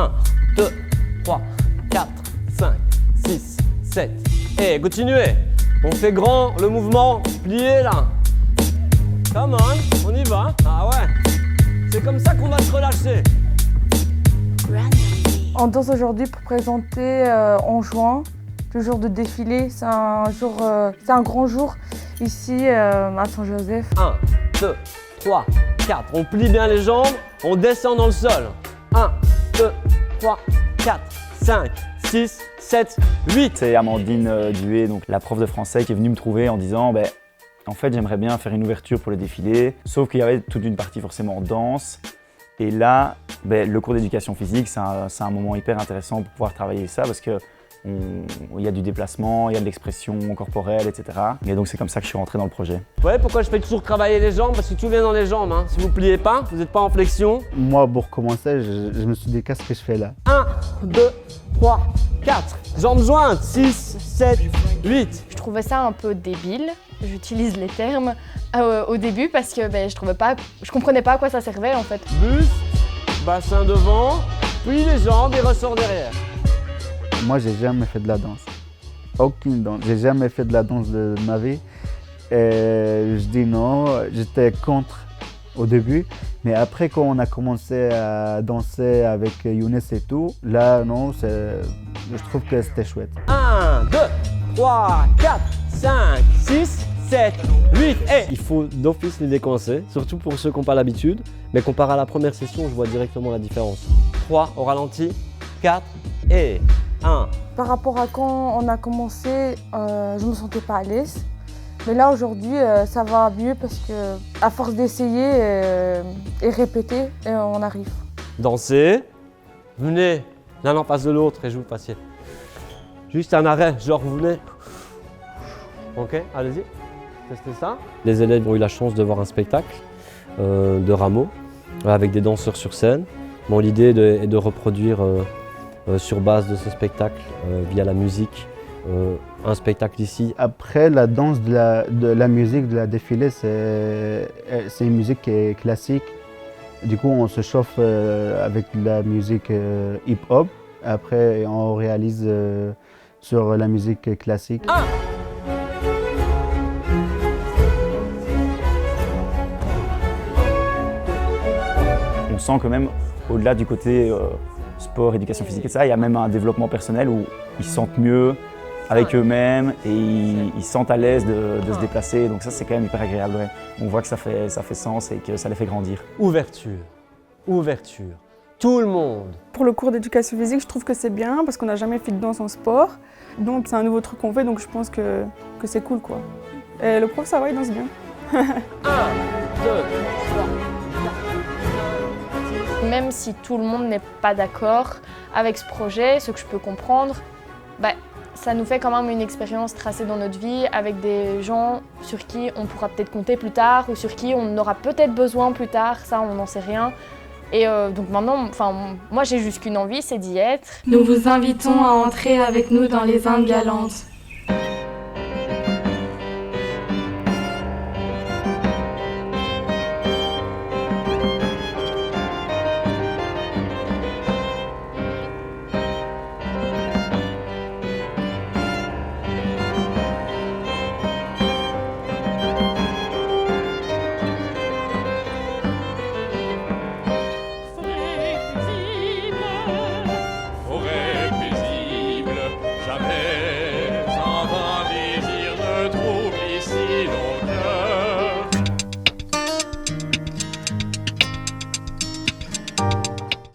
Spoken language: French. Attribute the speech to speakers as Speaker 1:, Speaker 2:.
Speaker 1: 1, 2, 3, 4, 5, 6, 7. Et continuez. On fait grand le mouvement, plié là. Come on, on y va. Ah ouais. C'est comme ça qu'on va se relâcher.
Speaker 2: On danse aujourd'hui pour présenter en juin le jour de défilé. C'est un grand jour ici à Saint-Joseph.
Speaker 1: 1, 2, 3, 4. On plie bien les jambes, on descend dans le sol. 1, 2, 3, 4, 5, 6, 7, 8.
Speaker 3: C'est Amandine Duet, donc la prof de français, qui est venue me trouver en disant en fait, j'aimerais bien faire une ouverture pour le défilé, sauf qu'il y avait toute une partie forcément danse. Et là, le cours d'éducation physique, c'est un moment hyper intéressant pour pouvoir travailler ça parce qu'il y a du déplacement, il y a de l'expression corporelle, etc. Et donc c'est comme ça que je suis rentré dans le projet.
Speaker 1: Vous voyez pourquoi je fais toujours travailler les jambes? Parce que tout vient dans les jambes. Hein. Si vous ne pliez pas, vous n'êtes pas en flexion.
Speaker 4: Moi, pour commencer, je me suis dit qu'est-ce que je fais là?
Speaker 1: 1, 2, 3, 4. Jambes jointes. 6, 7, 8.
Speaker 5: Je trouvais ça un peu débile, j'utilise les termes au début parce que je comprenais pas à quoi ça servait en fait.
Speaker 1: Buste, bassin devant, puis les jambes et ressort derrière.
Speaker 4: Moi, j'ai jamais fait de la danse. Aucune danse. J'ai jamais fait de la danse de ma vie. Et je dis non, j'étais contre au début. Mais après, quand on a commencé à danser avec Younes et tout, là, non, je trouve que c'était chouette.
Speaker 1: 1, 2, 3, 4, 5, 6, 7, 8 et... Il faut d'office les décoincer, surtout pour ceux qui n'ont pas l'habitude. Mais comparé à la première session, je vois directement la différence. 3 au ralenti, 4 et 1.
Speaker 2: Par rapport à quand on a commencé, je me sentais pas à l'aise. Mais là aujourd'hui, ça va mieux parce que à force d'essayer et répéter, on arrive.
Speaker 1: Dansez, venez l'un en face de l'autre et je vous passiez. Juste un arrêt, genre vous venez. Ok, allez-y, testez ça. Les élèves ont eu la chance de voir un spectacle de Rameau avec des danseurs sur scène. Bon, l'idée est de reproduire sur base de ce spectacle, via la musique, un spectacle ici.
Speaker 4: Après, la danse de la musique, de la défilé, c'est une musique qui est classique. Du coup, on se chauffe avec la musique hip-hop. Après, on réalise sur la musique classique.
Speaker 1: 1.
Speaker 3: On sent quand même, au-delà du côté sport, éducation physique et ça, il y a même un développement personnel où ils se sentent mieux avec eux-mêmes et ils se sentent à l'aise de se déplacer. Donc ça, c'est quand même hyper agréable. Ouais. On voit que ça fait sens et que ça les fait grandir.
Speaker 1: Ouverture, ouverture, tout le monde.
Speaker 6: Pour le cours d'éducation physique, je trouve que c'est bien parce qu'on n'a jamais fait de danse en sport. Donc c'est un nouveau truc qu'on fait, donc je pense que c'est cool quoi. Et le prof, ça va, il danse bien.
Speaker 1: 1, 2, 3.
Speaker 5: Même si tout le monde n'est pas d'accord avec ce projet, ce que je peux comprendre, ça nous fait quand même une expérience tracée dans notre vie avec des gens sur qui on pourra peut-être compter plus tard ou sur qui on aura peut-être besoin plus tard, ça on n'en sait rien. Et donc maintenant, moi j'ai juste qu'une envie, c'est d'y être.
Speaker 7: Nous vous invitons à entrer avec nous dans les Indes galantes.
Speaker 8: Forêt paisible, jamais